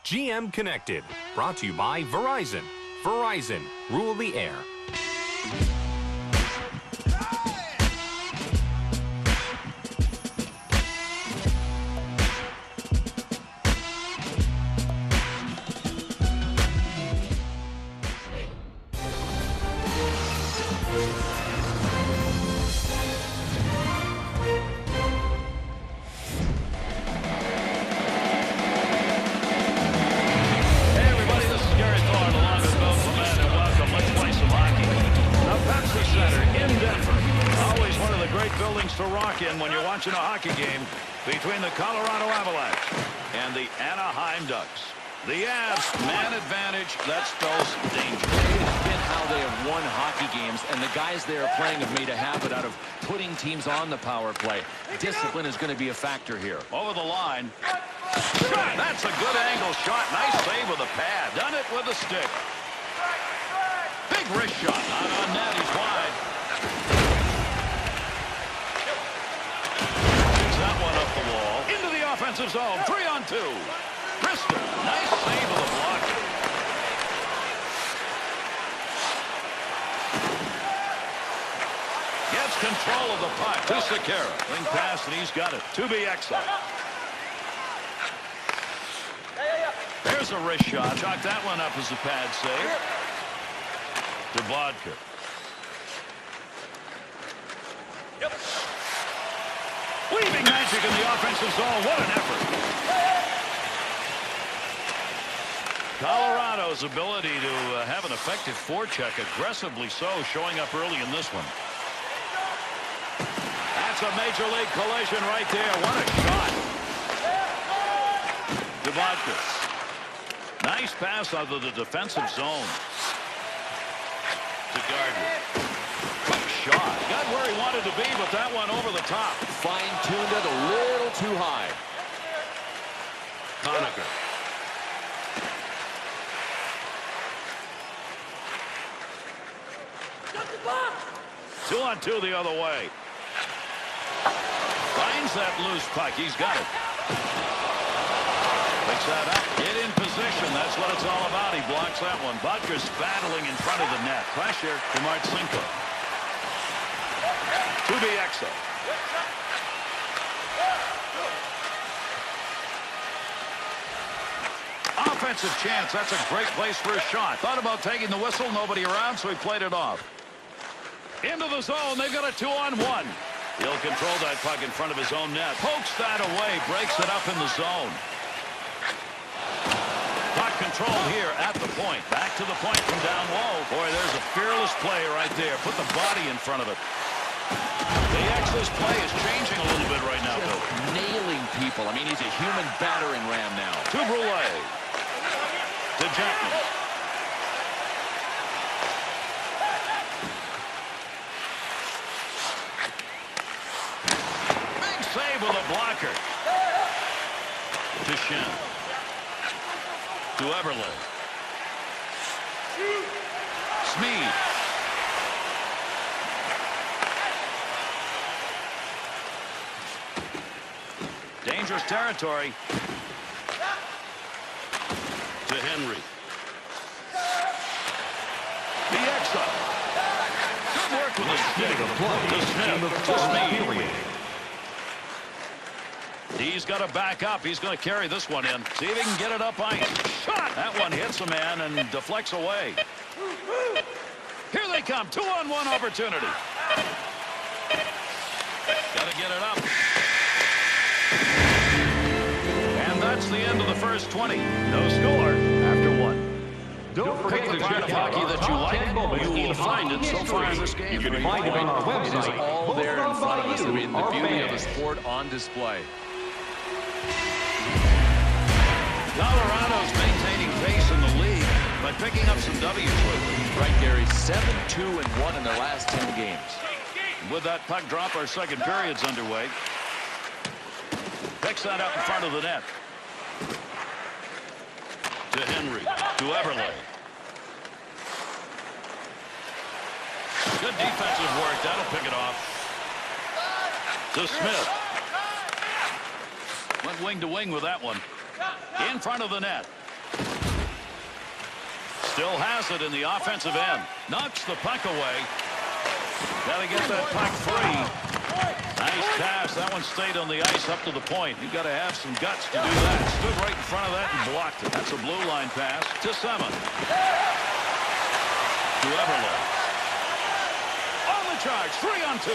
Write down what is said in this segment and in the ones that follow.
GM Connected, brought to you by Verizon. Verizon, rule the air. When you're watching a hockey game between the Colorado Avalanche and the Anaheim Ducks. The Avs, man advantage, that spells danger. It has been how they have won hockey games, and the guys they are playing have made a habit out of putting teams on the power play. Discipline is going to be a factor here. Over the line. That's a good angle shot. Nice save with a pad. Done it with a stick. Big wrist shot. Not on net. He's wide. Into the offensive zone. 3-on-2. Bristol. Nice save of the block. Gets control of the puck to Sekera. Wing pass, and he's got it. To be excellent. There's a wrist shot. Chalk that one up as a pad save. To Vodka. Weaving magic in the offensive zone. What an effort. Colorado's ability to have an effective forecheck, aggressively so, showing up early in this one. That's a major league collision right there. What a shot. Vodka. Nice pass out of the defensive zone. To Gardner. Shot. Got where he wanted to be, but that one over the top. Fine-tuned it a little too high. Conacher. Got the block. 2-on-2 the other way. Finds that loose puck. He's got it. Picks that up. Get in position. That's what it's all about. He blocks that one. Butker's battling in front of the net. Pressure to Marcinko. To be excellent. Offensive chance. That's a great place for a shot. Thought about taking the whistle. Nobody around, so he played it off. Into the zone. They've got a 2-on-1. He'll control that puck in front of his own net. Pokes that away. Breaks it up in the zone. Puck control here at the point. Back to the point from down low. Boy, there's a fearless play right there. Put the body in front of it. The X's play is changing a little bit right now, Bill. Nailing people. I mean, he's a human battering ram now. To Brule. To Jackman. Big save with a blocker. To Shen. To Everly. Smead. Dangerous territory. To Henry. Bieksa. Good work with the stick. To Smith. He's got to back up. He's going to carry this one in. See if he can get it up ice. Shot! That one hits a man and deflects away. Here they come. 2-on-1 opportunity. Got to get it up. And that's the end of the first 20. No score after 1. Don't forget Pick the part of hockey that you like. You will find it so far in this game. You can find it on our website. It is all there in front of us. I mean, the beauty of the sport on display. Colorado's maintaining pace in the league by picking up some W's lately. Right, Gary. 7-2-1 in their last 10 games. With that puck drop, our second period's underway. Picks that up in front of the net. To Henry. To Everly. Good defensive work. That'll pick it off. To Smith. Went wing to wing with that one. In front of the net. Still has it in the offensive end. Knocks the puck away. Got to get that puck free. Nice pass. That one stayed on the ice up to the point. You've got to have some guts to do that. Stood right in front of that and blocked it. That's a blue line pass to Seven. To Everly. On the charge. 3-on-2.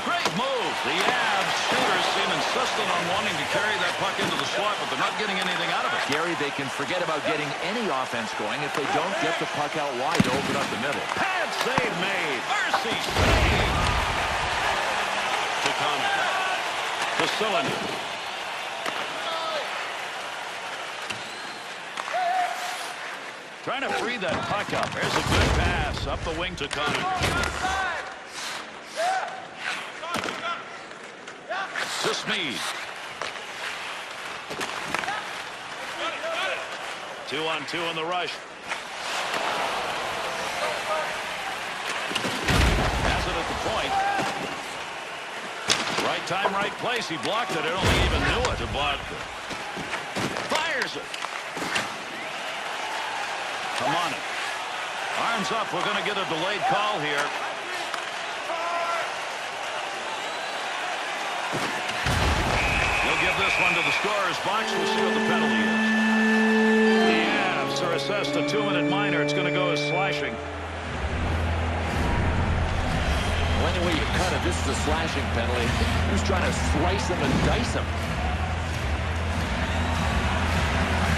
Great move. The Avs shooters seem insistent on wanting to carry that puck into the slot, but they're not getting anything out of it. Gary, they can forget about getting any offense going if they don't get the puck out wide to open up the middle. Pad save made. Mercy save. To Connor. To Cylinder. Trying to free that puck up. There's a good pass up the wing to Connor. To Smead. 2-on-2 in the rush. Has it at the point. Right time, right place. He blocked it. I don't think he even knew it. To block it. Fires it. Come on it. Arms up. We're going to get a delayed call here. Give this one to the scorer's box. We'll see what the penalty is. The Avs are assessed a 2-minute minor. It's going to go as slashing. Well, any way you cut it, this is a slashing penalty. Who's trying to slice him and dice him?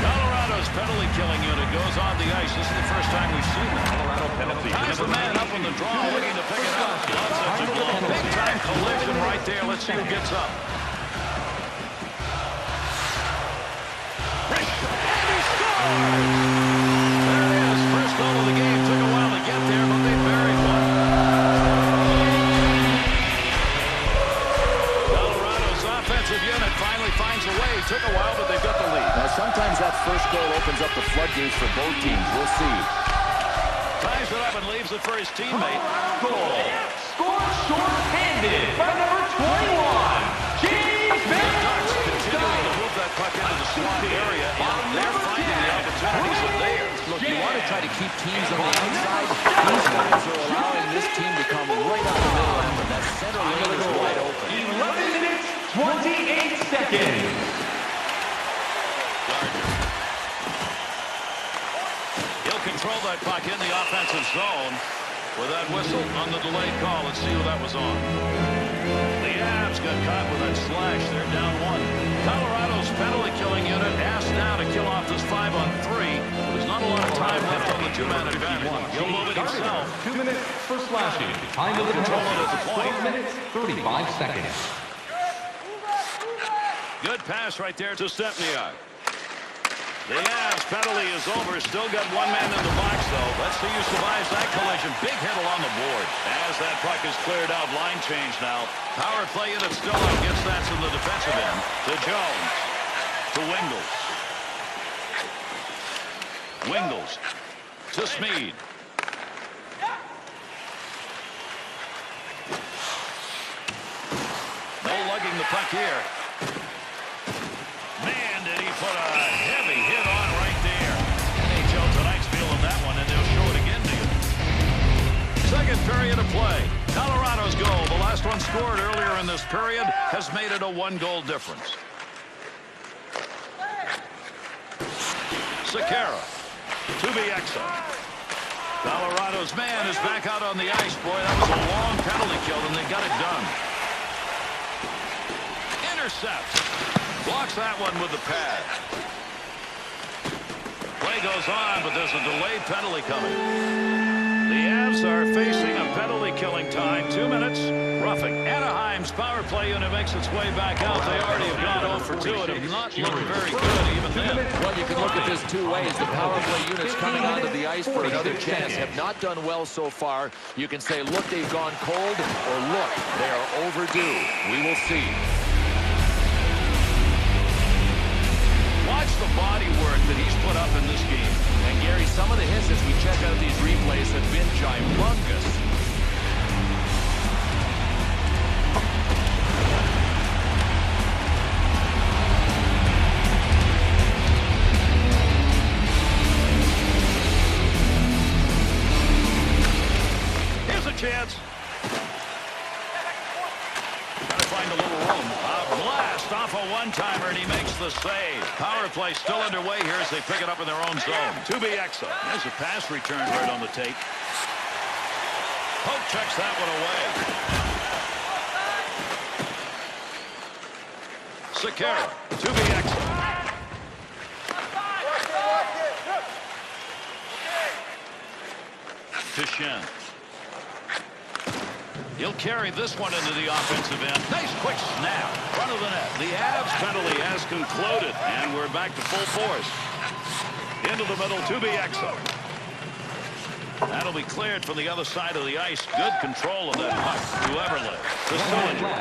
Colorado's penalty killing unit goes on the ice. This is the first time we've seen that. Colorado penalty. Ties the man up in the draw, looking to pick it up. Lots of a big-time collision right there. Let's see who gets up. There it is. First goal of the game. Took a while to get there, but they buried one. Colorado's offensive unit finally finds a way. Took a while, but they've got the lead. Now, sometimes that first goal opens up the floodgates for both teams. We'll see. Ties it up and leaves it for his teammate. Goal. Scored short-handed by number 21. James Van Continuing to move that puck into the slot area, and they're finding the opportunities are there. Look, you want to try to keep teams on the outside. These guys are allowing this team to come right up the middle end, but that center lane is wide open. 11 minutes, 28 seconds. He'll control that puck in the offensive zone with that whistle on the delayed call. Let's see who that was on. The Avs got caught with that slash. They're down one. Colorado's penalty killing unit asked now to kill off this 5-on-3. There's not a lot of time left on the two-man advantage. He'll move it himself. 2 minutes for slashing. Time of the Control it at the point. 12 minutes, 35 seconds. Good pass right there to Stepniak. The Avs penalty is over. Still got one man in the box, though. Let's see who survives that collision. Big hit along the board. As that puck is cleared out, line change now. Power play unit still out. Gets that in the defensive end. To Jones. To Wingles. Wingles. To Smead. No lugging the puck here. Man, did he put a heavy hit on right there. NHL tonight's feeling that one, and they'll show it again to you. Second period of play. Colorado's goal, the last one scored earlier in this period, has made it a one-goal difference. Sekera. To Bieksa. Colorado's man is back out on the ice. Boy, that was a long penalty kill, and they got it done. Intercept. Blocks that one with the pad. Play goes on, but there's a delayed penalty coming. The Avs are facing a penalty-killing time. 2 minutes. Roughing. Anaheim's power play unit makes its way back out. They already have gone 0 for 2 and have not looked very good even then. Well, you can look at this two ways. The power play units coming onto the ice for another chance have not done well so far. You can say, look, they've gone cold, or look, they are overdue. We will see. Watch the body work that he's put up in this game. And Gary, some of the hits as we check out these replays have been humongous. Just off a one-timer, and he makes the save. Power play still underway here as they pick it up in their own zone. To be Exa. There's a pass returned right on the tape. Pope checks that one away. Sekera. To be Exa. To Shen. He'll carry this one into the offensive end. Nice quick snap. Front of the net. The Avs penalty has concluded. And we're back to full force. Into the middle to be Exa. That'll be cleared from the other side of the ice. Good control of that puck. Whoever left. The Cylinder.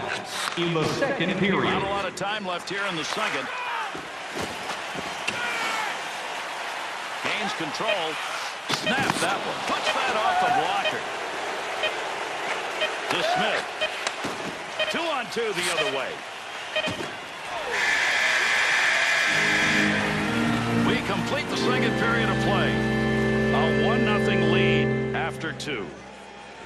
In the second period. Not a lot of time left here in the second. Gains control. Snap that one. Puts that off the blocker. To Smith. 2-on-2 the other way. We complete the second period of play. A 1-0 lead after 2.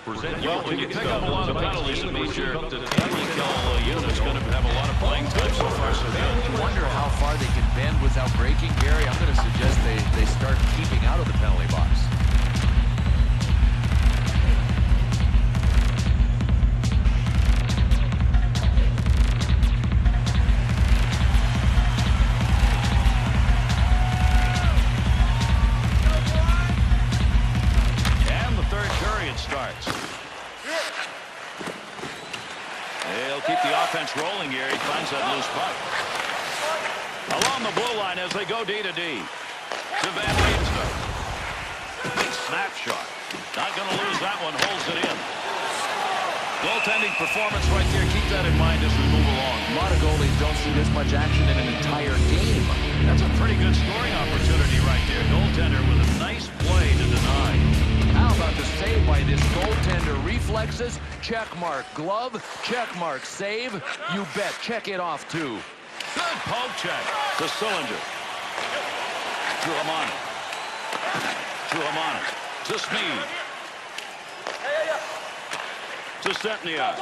Well, when you pick up a lot of penalties, it means your penalty kill unit's going to have a lot of playing time so far. So You wonder how far they can bend without breaking, Gary. I'm going to suggest they start keeping out of the penalty box. Starts. They'll keep the offense rolling here. He finds that loose puck. Along the blue line as they go D to D. To Van Riemsdyk. Big snapshot. Not going to lose that one. Holds it in. Goaltending performance right there. Keep that in mind as we move along. A lot of goalies don't see this much action in an entire game. That's a pretty good scoring opportunity right there. Goaltender with a nice play to deny. How about the save by this goaltender? Reflexes, check mark. Glove, check mark. Save, you bet. Check it off, too. Good poke check. The Cylinder. To Hamani. To Hamani. To Smead. To Stepniak.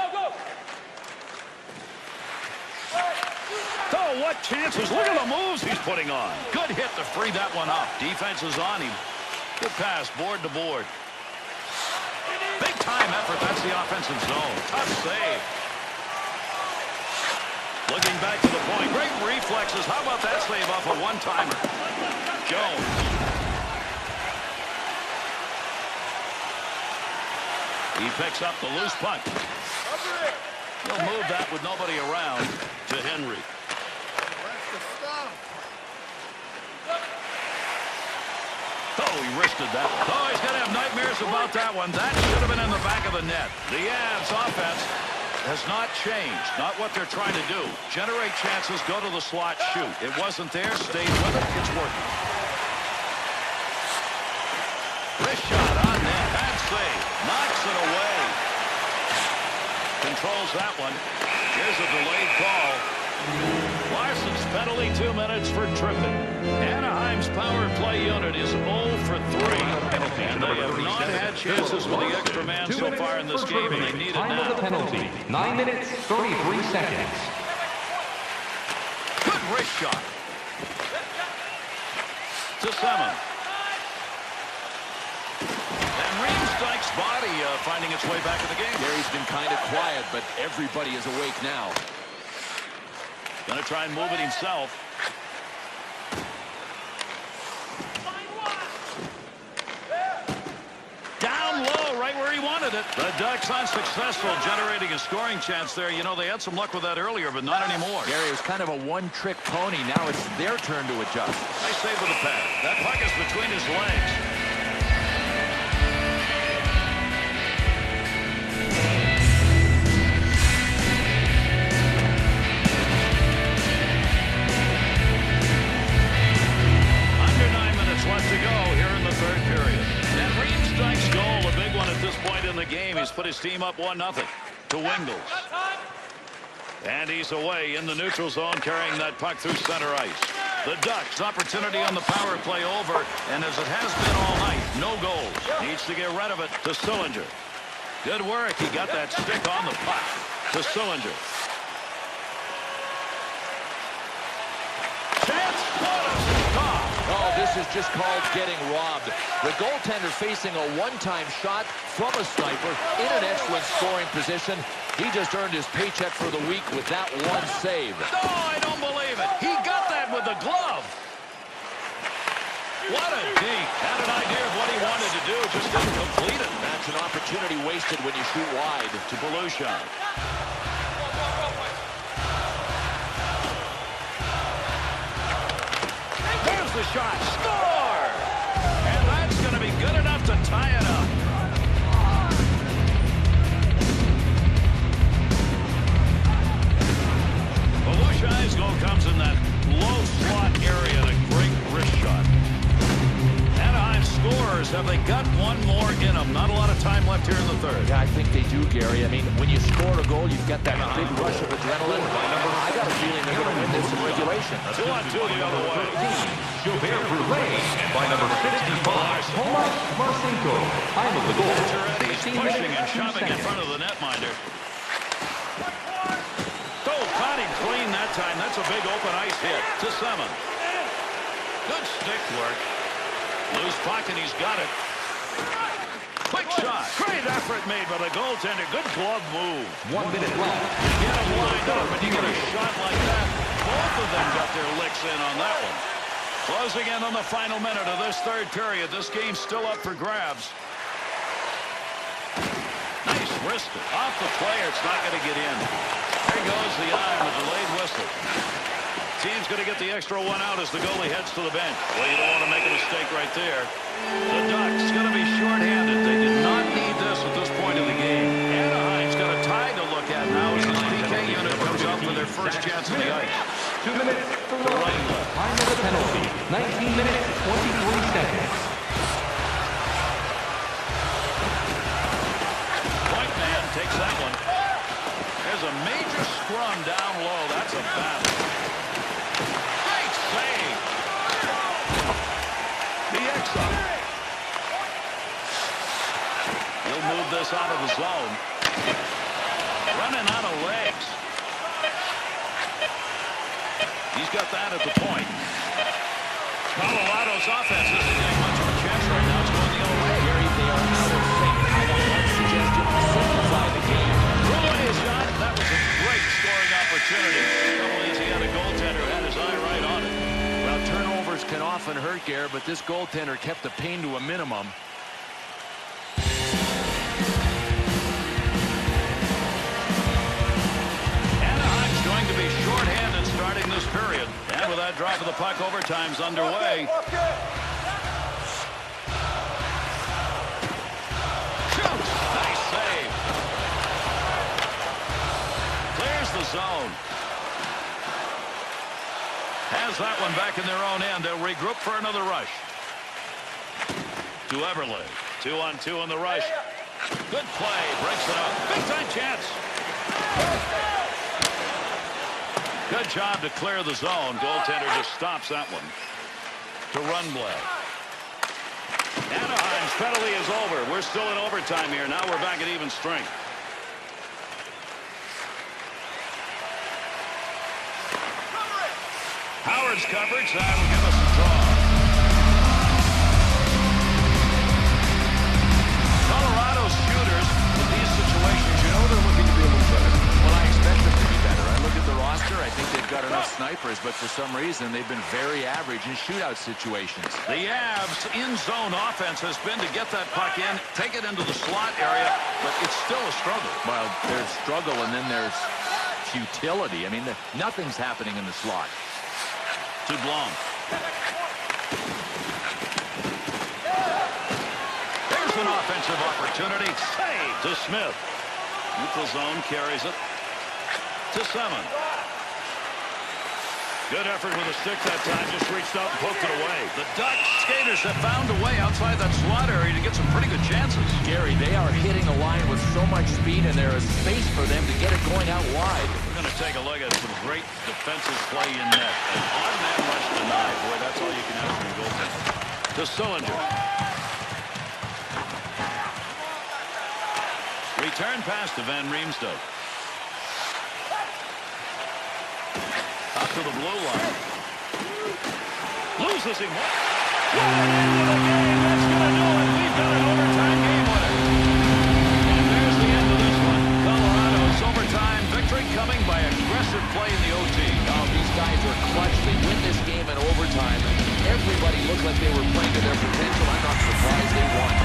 Oh, what chances. Look at the moves he's putting on. Good hit to free that one up. Defense is on him. Good pass, board to board. Big time effort. That's the offensive zone. Tough save. Looking back to the point. Great reflexes. How about that save off a one-timer? Jones. He picks up the loose puck. He'll move that with nobody around to Henry. Oh, he wristed that one. Oh, he's going to have nightmares about that one. That should have been in the back of the net. The Avs offense has not changed. Not what they're trying to do. Generate chances, go to the slot, shoot. It wasn't there, stayed with it. It's working. Wrist shot on net. Bad save. Knocks it away. Controls that one. Here's a delayed call. Larson's penalty, 2 minutes for tripping. Anaheim's power play unit is 0 for 3. And they have not had chances with the extra man so far in this game, and they need it Time of now. the penalty, 9 minutes, 33 seconds. Good wrist shot. To Seven. And Riemsdyk's body finding its way back in the game. Gary's been kind of quiet, but everybody is awake now. Going to try and move it himself. Down low, right where he wanted it. The Ducks unsuccessful, generating a scoring chance there. You know, they had some luck with that earlier, but not anymore. Gary was kind of a one-trick pony. Now it's their turn to adjust. Nice save with the pad. That puck is between his legs. Left to go here in the third period. And Riemsdyk's goal, a big one at this point in the game. He's put his team up 1-0 to Wingles. And he's away in the neutral zone, carrying that puck through center ice. The Ducks, opportunity on the power play over, and as it has been all night, no goals. Needs to get rid of it to Cylinder. Good work. He got that stick on the puck to Cylinder. This is just called getting robbed. The goaltender facing a one-time shot from a sniper in an excellent scoring position. He just earned his paycheck for the week with that one save. No, I don't believe it. He got that with the glove. What a deke. Had an idea of what he wanted to do, just didn't complete it. That's an opportunity wasted when you shoot wide. To Belusha. There's the shot. Score! And that's going to be good enough to tie it up. Belusha's goal comes in that low slot area and a great wrist shot. Anaheim scores. Have they got one more in them? Not a lot of time left here in the third. Yeah, I think they do, Gary. I mean, when you score a goal, you've got that big rush of adrenaline. I got a feeling they're going to win this in regulation. 2-on-2 the other way. Gilbert Brulé by number 55, Tomas Marcinko. Time of the goal. He's pushing and shoving in front of the netminder. Oh, caught him clean that time. That's a big open ice hit to Simon. Good stick work. Loose puck, and he's got it. Quick shot. Great effort made by the goaltender. Good glove move. 1 minute left. You get him lined up, and you get a shot like that. Both of them got their licks in on that one. Closing in on the final minute of this third period. This game's still up for grabs. Nice wristed. Off the player. It's not going to get in. There goes the eye on the delayed whistle. Team's going to get the extra one out as the goalie heads to the bench. Well, you don't want to make a mistake right there. The Ducks going to be shorthanded. They did not need this at this point in the game. Anaheim's got a tie to look at now as the PK unit comes up for their first chance on the ice. 2 minutes to run. Time of the penalty. 19 minutes, 23 seconds. Point man takes that one. There's a major scrum down low. That's a battle. Great save. The X-up. He'll move this out of the zone. Running out of legs. He's got that at the point. Colorado's offense isn't getting much of a chance right now. It's going the other way. Gary, they are out of sync. I got one suggestion to simplify the game. Brulé shot. That was a great scoring opportunity. Trouble is he had a goaltender who had his eye right on it. Well, turnovers can often hurt, Gary, but this goaltender kept the pain to a minimum. Anaheim's going to be shorthanded starting this period. And with that drop of the puck, overtime's underway. Shoots! Nice save. Clears the zone. Has that one back in their own end. They'll regroup for another rush. To Everly. 2-on-2 on the rush. Good play. Breaks it up. Big time chance. Good job to clear the zone. Goaltender just stops that one. To Rundblad. Anaheim's penalty is over. We're still in overtime here. Now we're back at even strength. Howard's coverage. That'll give us a draw. Colorado's shooters, in these situations, you know they're looking to be a little better. Well, I expect them to be better. I look at the roster. I think they've got enough snipers, but for some reason, they've been very average in shootout situations. The Avs' in-zone offense has been to get that puck in, take it into the slot area, but it's still a struggle. Well, there's struggle, and then there's futility. I mean, nothing's happening in the slot. To Blom. There's an offensive opportunity. Save to Smith. Neutral zone carries it to Simon. Good effort with a stick that time. Just reached out and poked it away. The Ducks skaters have found a way outside that slot area to get some pretty good chances. Gary, they are hitting the line with so much speed, and there is space for them to get it going out wide. We're going to take a look at some great defensive play in net. An odd man rush denied. Boy, that's all you can ask from your goaltender. To Sillinger. Return pass to Van Riemsdyk. Up to the blue line. Loses him. Well, into the game. That's going to do it. We've got an overtime game winner. And there's the end of this one. Colorado's overtime victory coming by aggressive play in the OT. Oh, these guys are clutch. They win this game in overtime. Everybody looked like they were playing to their potential. I'm not surprised they won.